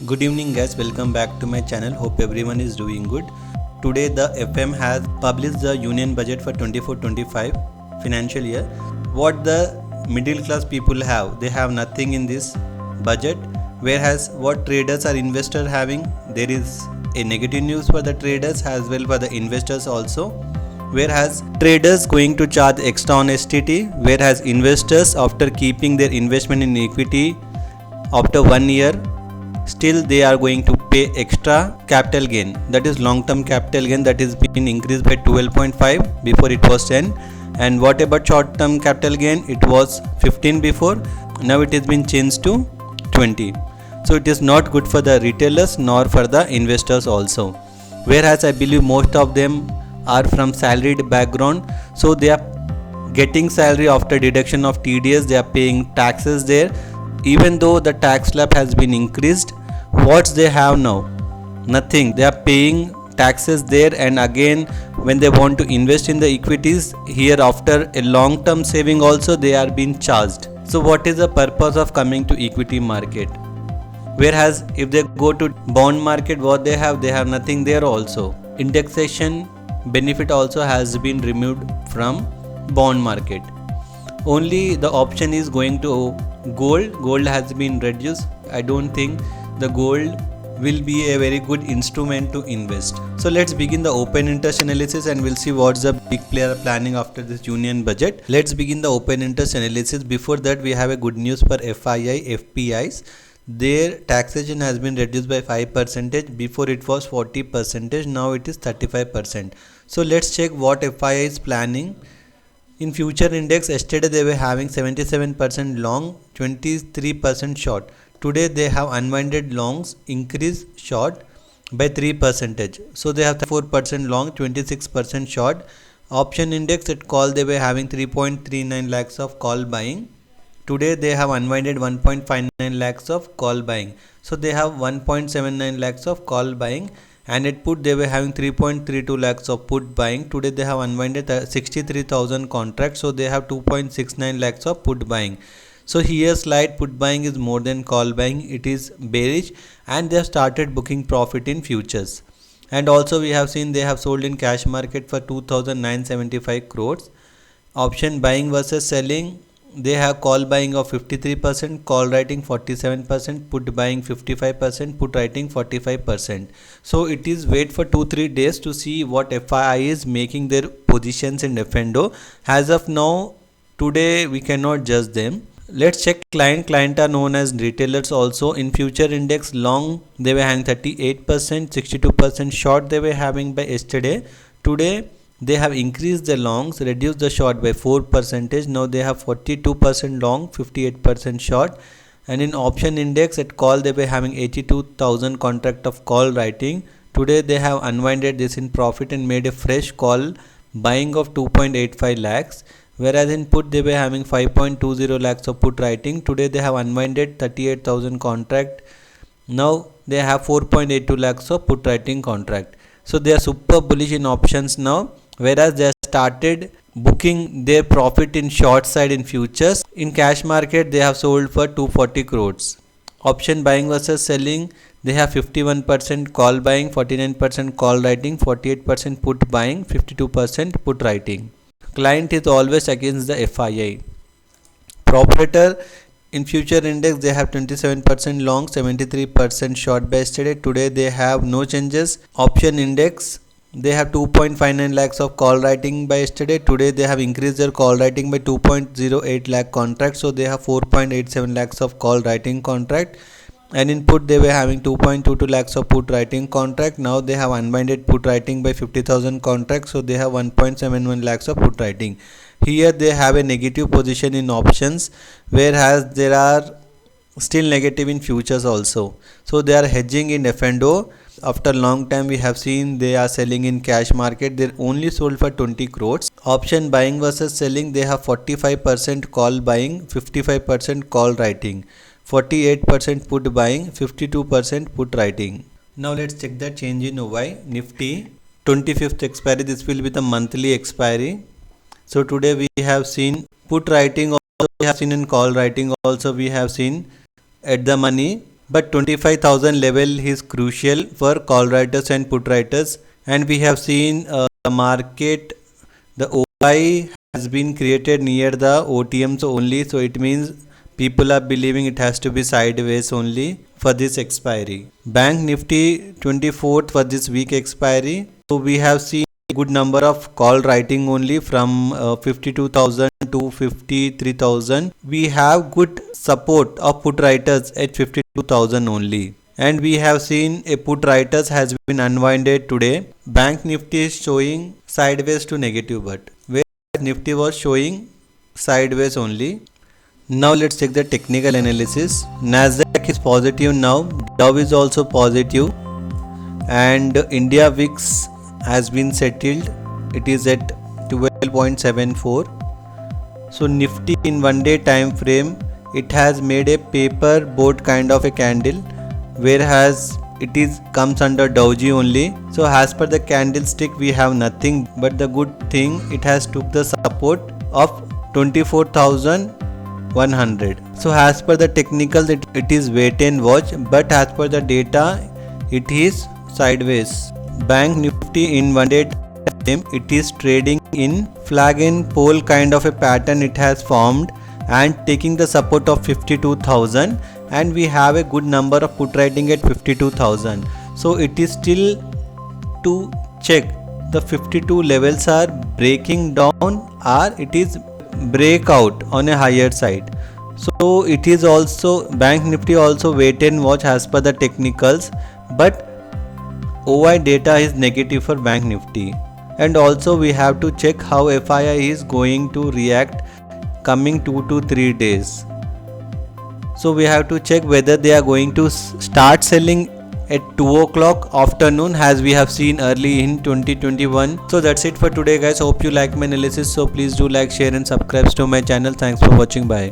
Good evening guys, welcome back to my channel. Hope everyone is doing good. Today the FM has published the union budget for 24-25 financial year. What the middle class people have, they have nothing in this budget, whereas what traders or investors having, there is a negative news for the traders as well for the investors also. Whereas traders going to charge extra on STT, whereas investors after keeping their investment in equity after 1 year, still they are going to pay extra capital gain, that is long term capital gain, that is been increased by 12.5, before it was 10. And what about short term capital gain, it was 15 before, now it has been changed to 20. So it is not good for the retailers nor for the investors also. Whereas I believe most of them are from salaried background, so they are getting salary after deduction of TDS, they are paying taxes there. Even though the tax slab has been increased, what they have now? Nothing. They are paying taxes there, and again when they want to invest in the equities, here after a long term saving also they are being charged. So what is the purpose of coming to equity market? Whereas if they go to bond market, what they have nothing there also. Indexation benefit also has been removed from bond market. Only the option is going to gold has been reduced. I don't think the gold will be a very good instrument to invest. So let's begin the open interest analysis and we'll see what's the big player planning after this union budget. Let's begin the open interest analysis. Before that, we have a good news for FII, FPIs. Their taxation has been reduced by 5%. Before it was 40%, now it is 35%. So let's check what FII is planning. In future index, yesterday they were having 77% long, 23% short. Today they have unwinded longs, increase short by 3%. So they have 4% long, 26% short. Option index at call, they were having 3.39 lakhs of call buying. Today they have unwinded 1.59 lakhs of call buying. So they have 1.79 lakhs of call buying. And at put they were having 3.32 lakhs of put buying. Today they have unwinded 63,000 contracts, so they have 2.69 lakhs of put buying. So here slight put buying is more than call buying, it is bearish, and they have started booking profit in futures. And also we have seen they have sold in cash market for 2,975 crores. Option buying versus selling, they have call buying of 53%, call writing 47%, put buying 55%, put writing 45%. So it is wait for 2-3 days to see what FII is making their positions in F&O. As of now, today we cannot judge them. Let's check client. Client are known as retailers also. In future index long, they were having 38%, 62% short they were having by yesterday. Today they have increased the longs, reduced the short by 4%. Now they have 42% long, 58% short. And in option index at call, they were having 82,000 contract of call writing. Today they have unwinded this in profit and made a fresh call buying of 2.85 lakhs. Whereas in put, they were having 5.20 lakhs of put writing. Today they have unwinded 38,000 contract. Now they have 4.82 lakhs of put writing contract. So they are super bullish in options now. Whereas they started booking their profit in short side in futures. In cash market, they have sold for 240 crores. Option buying versus selling, they have 51% call buying, 49% call writing, 48% put buying, 52% put writing. Client is always against the FII. Proprietor, in future index, they have 27% long, 73% short by yesterday. Today they have no changes. Option index, they have 2.59 lakhs of call writing by yesterday. Today they have increased their call writing by 2.08 lakh contracts. So they have 4.87 lakhs of call writing contract. And in put, they were having 2.22 lakhs of put writing contract. Now they have unwinded put writing by 50,000 contracts. So they have 1.71 lakhs of put writing. Here they have a negative position in options, whereas there are still negative in futures also. So they are hedging in F&O. After long time we have seen they are selling in cash market. They only sold for 20 crores. Option buying versus selling, they have 45% call buying, 55% call writing, 48% put buying, 52% put writing. Now let's check the change in OI. Nifty 25th expiry, this will be the monthly expiry. So today we have seen put writing also, we have seen in call writing also, we have seen at the money but 25,000 level is crucial for call writers and put writers. And we have seen the market, the OI has been created near the OTMs only, so it means people are believing it has to be sideways only for this expiry. Bank Nifty 24th for this week expiry. So we have seen a good number of call writing only from 52,000 to 53,000. We have good support of put writers at 52,000 only. And we have seen a put writers has been unwinded today. Bank Nifty is showing sideways to negative, but where Nifty was showing sideways only. Now let's check the technical analysis. Nasdaq is positive now, Dow is also positive, and India VIX has been settled. It is at 12.74. So Nifty in 1 day time frame, it has made a paper board kind of a candle, whereas it is comes under doji only. So as per the candlestick we have nothing, but the good thing, it has took the support of 24,100. So as per the technicals it is wait and watch, but as per the data it is sideways. Bank Nifty in 1 day time, it is trading in flag and pole kind of a pattern it has formed and taking the support of 52,000, and we have a good number of put writing at 52,000. So it is still to check the 52 levels are breaking down or it is breakout on a higher side. So it is also Bank Nifty also wait and watch as per the technicals, but OI data is negative for Bank Nifty. And also we have to check how FII is going to react coming 2 to 3 days. So we have to check whether they are going to start selling at 2 o'clock afternoon as we have seen early in 2021. So that's it for today guys. Hope you like my analysis. So please do like, share and subscribe to my channel. Thanks for watching. Bye.